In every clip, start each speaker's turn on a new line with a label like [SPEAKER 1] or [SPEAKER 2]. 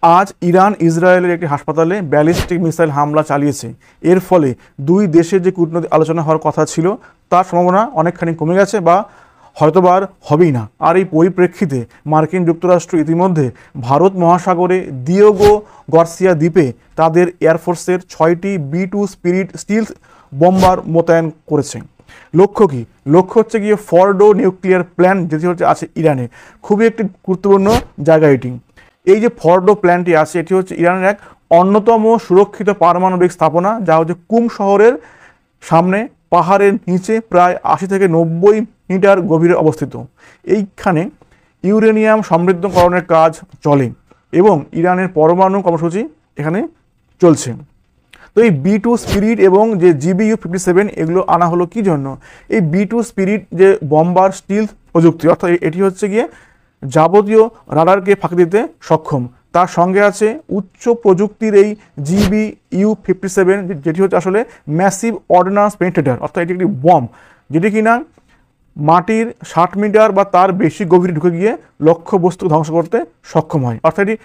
[SPEAKER 1] আজ ইরান ইসরায়েলের একটি হাসপাতালে ব্যালিস্টিক মিসাইল হামলা চালিয়েছে। এর ফলে দুই দেশের যে কূটনৈতিক আলোচনা হওয়ার কথা ছিল তার সম্ভাবনা অনেকখানি কমে গেছে বা হয়তোবা আর হবেই না। আর এই পরিপ্রেক্ষিতে মার্কিন যুক্তরাষ্ট্র ইতিমধ্যে ভারত মহাসাগরে দিয়েগো গার্সিয়া দ্বীপে তাদের এয়ারফোর্সের 6টি B-2 স্পিরিট স্টিলথ বোম্বার মোতায়েন করেছে। লক্ষ্য কি? লক্ষ্য হচ্ছে গিয়ে ফর্ডো নিউক্লিয়ার প্ল্যান্ট যেটি হচ্ছে আছে ইরানে, খুবই একটি গুরুত্বপূর্ণ জায়গা এটি। এই যে ফর্ডো প্ল্যান্টটি আছে এটি হচ্ছে ইরানের এক অন্যতম সুরক্ষিত পারমাণবিক স্থাপনা, যা হচ্ছে কুম শহরের সামনে পাহাড়ের নিচে প্রায় 80 থেকে 90 মিটার গভীরে অবস্থিত। এইখানে ইউরেনিয়াম সমৃদ্ধকরণের কাজ চলে এবং ইরানের পরমাণু কর্মসূচি এখানে চলছে। তো এই B-2 স্পিরিট এবং যে GBU-57 এগুলো আনা হলো কি জন্য? এই B-2 স্পিরিট যে বম্বার স্টিলথ প্রযুক্তি, অর্থাৎ এটি হচ্ছে গিয়ে যাবতীয় রাডারকে ফাঁকি দিতে সক্ষম। তার সঙ্গে আছে উচ্চ প্রযুক্তির এই GBU-57, যেটি হচ্ছে আসলে ম্যাসিভ অর্ডিন্যান্স পেনিট্রেটর, অর্থাৎ এটি একটি বম যেটি কিনা মাটির 60 মিটার বা তার বেশি গভীরে ঢুকে গিয়ে লক্ষ্য বস্তু ধ্বংস করতে সক্ষম হয়। অর্থাৎ এটি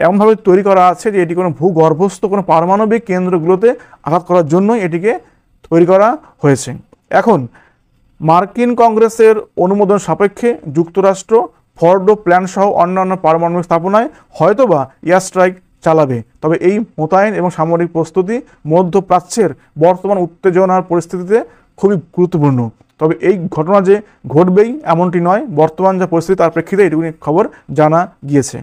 [SPEAKER 1] এমনভাবে তৈরি করা আছে যে এটি কোনো ভূগর্ভস্থ কোনো পারমাণবিক কেন্দ্রগুলোতে আঘাত করার জন্যই এটিকে তৈরি করা হয়েছে। এখন মার্কিন কংগ্রেসের অনুমোদন সাপেক্ষে যুক্তরাষ্ট্র ফর্ডো প্ল্যান সহ অন্যান্য পারমাণবিক স্থাপনায় হয়তোবা এয়ার স্ট্রাইক চালাবে। তবে এই মোতায়েন এবং সামরিক প্রস্তুতি মধ্যপ্রাচ্যের বর্তমান উত্তেজনার পরিস্থিতিতে খুবই গুরুত্বপূর্ণ। তবে এই ঘটনা যে ঘটবেই এমনটি নয়, বর্তমান যা পরিস্থিতি তার প্রেক্ষিতে এটুকুনি খবর জানা গিয়েছে।